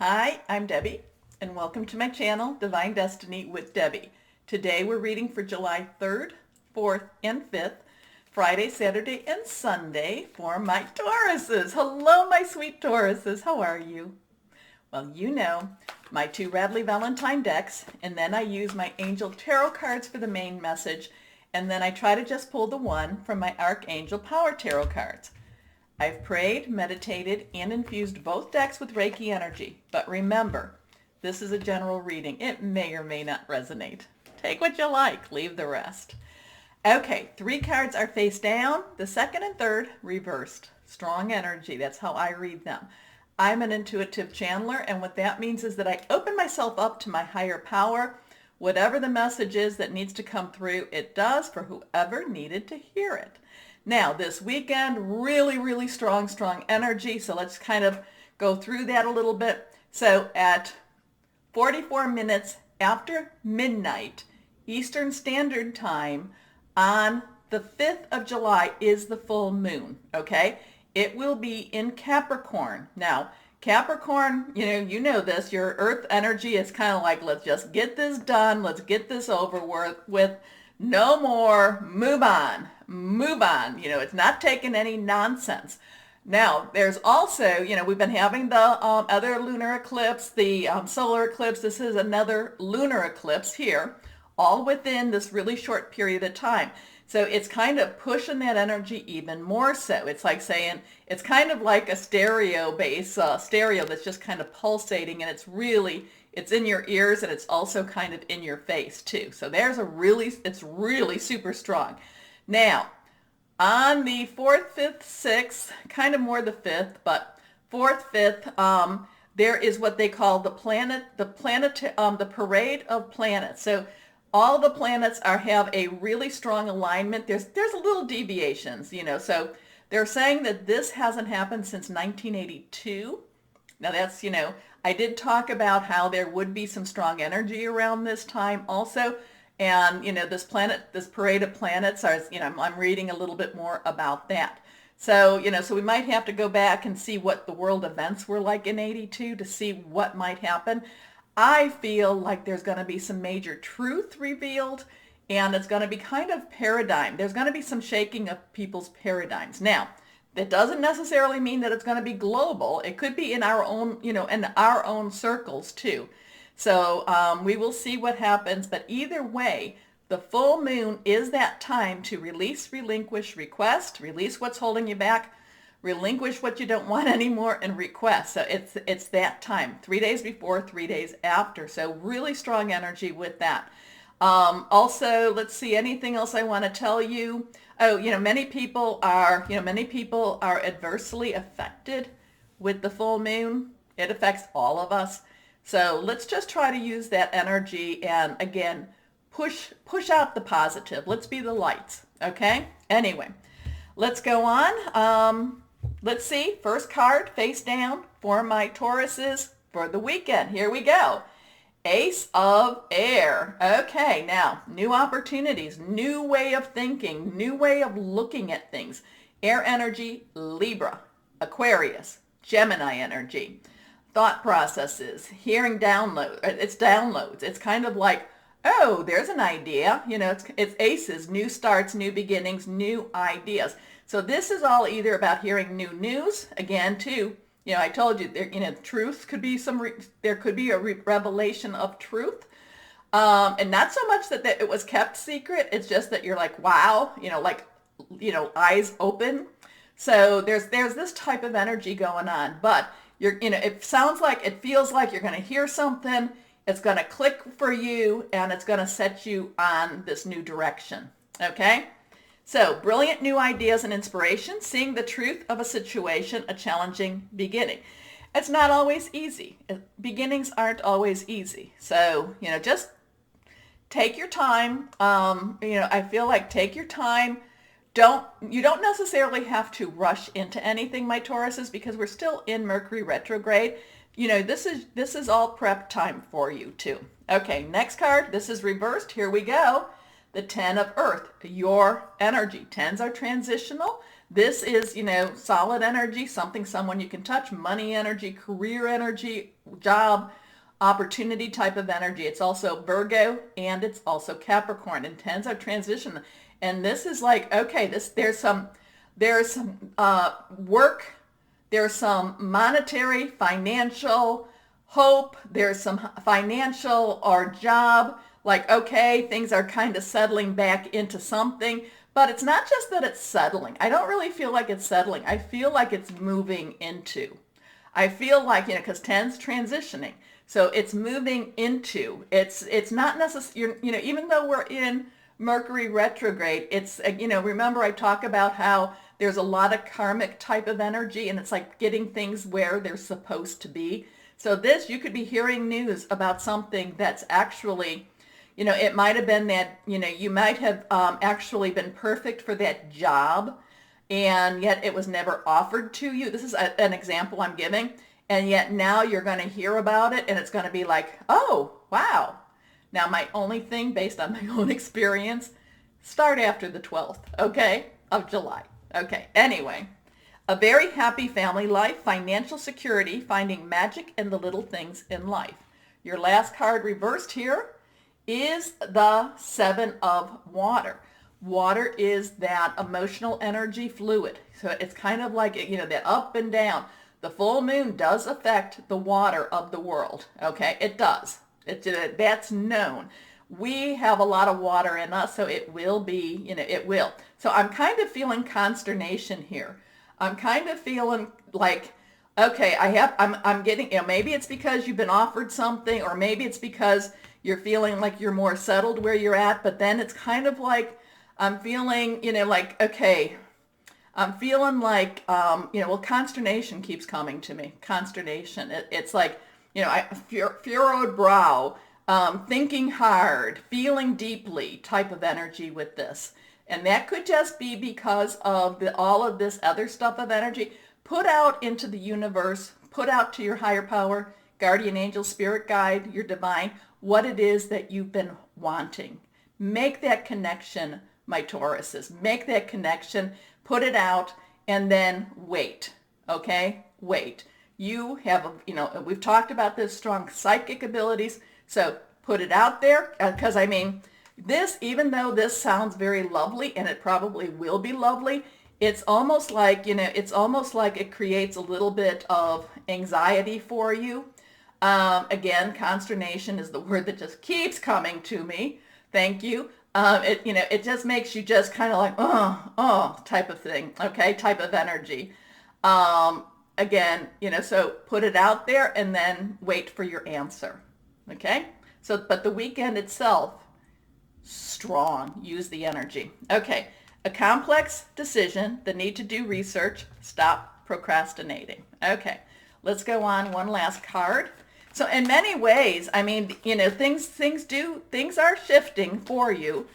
Hi, I'm Debbie, and welcome to my channel, Divine Destiny with Debbie. Today we're reading for July 3rd, 4th, and 5th, Friday, Saturday, and Sunday for my Tauruses. Hello, my sweet Tauruses. How are you? Well, you know, my two Radley Valentine decks, and then I use my Angel Tarot cards for the main message, and then I try to just pull the one from my Archangel Power Tarot cards. I've prayed, meditated, and infused both decks with Reiki energy. But remember, this is a general reading. It may or may not resonate. Take what you like, leave the rest. Okay, 3 cards are face down, the second and third reversed. Strong energy, that's how I read them. I'm an intuitive channeler, and what that means is that I open myself up to my higher power. Whatever the message is that needs to come through, it does for whoever needed to hear it. Now, this weekend, really strong energy. So let's kind of go through that a little bit. So at 44 minutes after midnight Eastern Standard Time on the 5th of July is the full moon, okay? It will be in Capricorn. Now, Capricorn, you know this, your earth energy is kind of like, let's just get this done. Let's get this over with. No more, move on. It's not taking any nonsense. Now, there's also, we've been having the other lunar eclipse, the solar eclipse. This is another lunar eclipse here, all within this really short period of time. So it's kind of pushing that energy even more so. It's like saying, it's kind of like a stereo that's just kind of pulsating, and it's in your ears, and it's also kind of in your face too. So it's really super strong. Now, on the 4th, 5th, 6th, kind of more the 5th, but 4th, 5th, there is what they call the parade of planets. So all the planets have a really strong alignment. There's a little deviations, so they're saying that this hasn't happened since 1982. Now that's, I did talk about how there would be some strong energy around this time also. And, this parade of planets, I'm reading a little bit more about that. So, so we might have to go back and see what the world events were like in 82 to see what might happen. I feel like there's going to be some major truth revealed, and it's going to be kind of paradigm. There's going to be some shaking of people's paradigms. Now, that doesn't necessarily mean that it's going to be global. It could be in our own, in our own circles too. So we will see what happens. But either way, the full moon is that time to release, relinquish, request, release what's holding you back, relinquish what you don't want anymore, and request. So it's that time, 3 days before, 3 days after. So really strong energy with that. Also, let's see, anything else I want to tell you? Oh, many people are adversely affected with the full moon. It affects all of us. So let's just try to use that energy and, again, push out the positive. Let's be the lights, okay? Anyway, let's go on. Let's see, first card face down for my Tauruses for the weekend. Here we go. Ace of Air. Okay, now, new opportunities, new way of thinking, new way of looking at things. Air energy, Libra, Aquarius, Gemini energy. Thought processes, hearing downloads. It's kind of like, oh, there's an idea. It's aces, new starts, new beginnings, new ideas. So this is all either about hearing new news, again, too. I told you, truth could be there could be a revelation of truth. And not so much that it was kept secret. It's just that you're like, wow, eyes open. So there's this type of energy going on, but it feels like you're going to hear something. It's going to click for you, and it's going to set you on this new direction. Okay? So, brilliant new ideas and inspiration, seeing the truth of a situation, a challenging beginning. It's not always easy. Beginnings aren't always easy. So, just take your time. I feel like take your time. You don't necessarily have to rush into anything, my Tauruses, because we're still in Mercury retrograde. This is all prep time for you too. Okay, next card. This is reversed. Here we go. The 10 of Earth, your energy. 10s are transitional. This is, solid energy, something, someone you can touch, money energy, career energy, job, opportunity type of energy. It's also Virgo and it's also Capricorn. And tens are transition. And this is like, okay, there's some work, there's some monetary, financial hope, there's some financial or job, like, okay, things are kind of settling back into something. But it's not just that it's settling. I don't really feel like it's settling. I feel like it's moving into. I feel like, because ten's transitioning. So it's moving into. It's not necessarily, even though we're in Mercury retrograde, it's, remember I talk about how there's a lot of karmic type of energy and it's like getting things where they're supposed to be. So you could be hearing news about something that's actually, it might have been that, you might have actually been perfect for that job and yet it was never offered to you. This is an example I'm giving. And yet now you're going to hear about it and it's going to be like, oh, wow. Now my only thing based on my own experience, start after the 12th, okay, of July. Okay, anyway, a very happy family life, financial security, finding magic in the little things in life. Your last card reversed here is the Seven of Water. Water is that emotional energy fluid. So it's kind of like, that up and down. The full moon does affect the water of the world. Okay, it does. That's known. We have a lot of water in us, so it will be, it will. So I'm kind of feeling consternation here. I'm kind of feeling like, okay, I'm getting, maybe it's because you've been offered something, or maybe it's because you're feeling like you're more settled where you're at, but then it's kind of like, I'm feeling, like, okay, I'm feeling like, consternation keeps coming to me. Consternation. It's like, furrowed brow, thinking hard, feeling deeply type of energy with this. And that could just be because of all of this other stuff of energy. Put out into the universe, put out to your higher power, guardian angel, spirit guide, your divine, what it is that you've been wanting. Make that connection, my Tauruses. Make that connection, put it out, and then wait, okay? Wait. You have, we've talked about this strong psychic abilities, so put it out there, because this, even though this sounds very lovely, and it probably will be lovely, it's almost like, it creates a little bit of anxiety for you. Again, consternation is the word that just keeps coming to me. Thank you. It just makes you just kind of like, type of thing, okay, type of energy. Again, so put it out there and then wait for your answer, okay? So, but the weekend itself, strong, use the energy. Okay, a complex decision, the need to do research, stop procrastinating. Okay, let's go on one last card. So in many ways, things are shifting for you.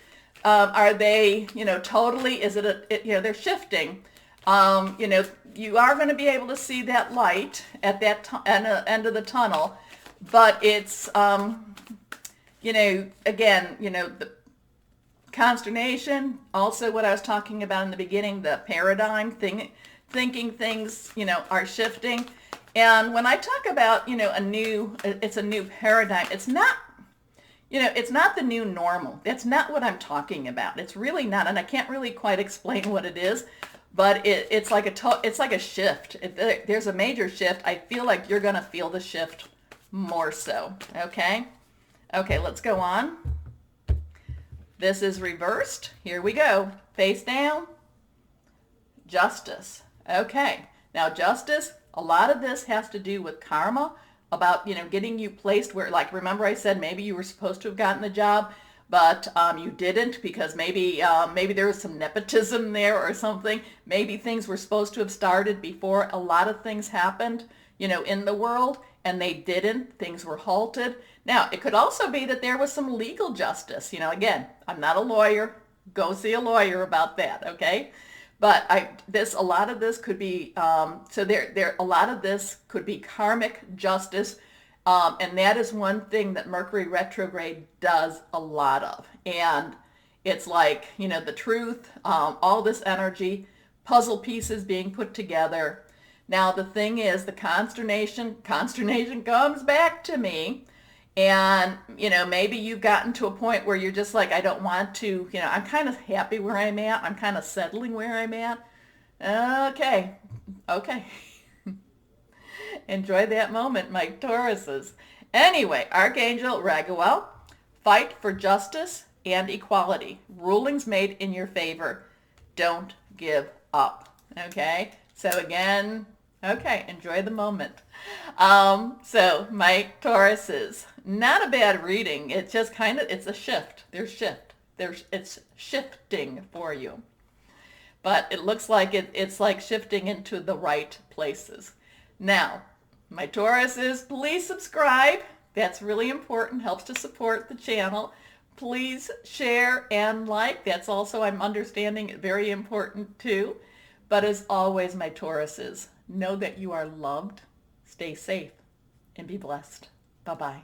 Are they, totally, is it they're shifting. You are going to be able to see that light at that end of the tunnel, but it's, again, the consternation, also what I was talking about in the beginning, the paradigm thing, thinking things, are shifting. And when I talk about, it's a new paradigm, it's not, it's not the new normal. That's not what I'm talking about. It's really not, and I can't really quite explain what it is, but it's like a shift. There's a major shift. I feel like you're going to feel the shift more so, okay? Okay, let's go on. This is reversed. Here we go. Face down. Justice. Okay, now justice, a lot of this has to do with karma, about, getting you placed where, like, remember I said maybe you were supposed to have gotten the job, but you didn't because maybe there was some nepotism there or something. Maybe things were supposed to have started before a lot of things happened, in the world, and they didn't. Things were halted. Now, it could also be that there was some legal justice. Again, I'm not a lawyer. Go see a lawyer about that, okay? But a lot of this could be, a lot of this could be karmic justice, and that is one thing that Mercury retrograde does a lot of. And it's like, the truth, all this energy, puzzle pieces being put together. Now the thing is, the consternation comes back to me. And, maybe you've gotten to a point where you're just like, I don't want to, I'm kind of happy where I'm at. I'm kind of settling where I'm at. Okay. Okay. Enjoy that moment, my Tauruses. Anyway, Archangel Raguel, fight for justice and equality. Rulings made in your favor. Don't give up. Okay? So again, okay, enjoy the moment. So my Tauruses, not a bad reading. It's just it's a shift. It's shifting for you. But it looks like it's like shifting into the right places. Now, my Tauruses, please subscribe. That's really important, helps to support the channel. Please share and like. That's also, I'm understanding, very important too. But as always, my Tauruses, know that you are loved, stay safe, and be blessed. Bye-bye.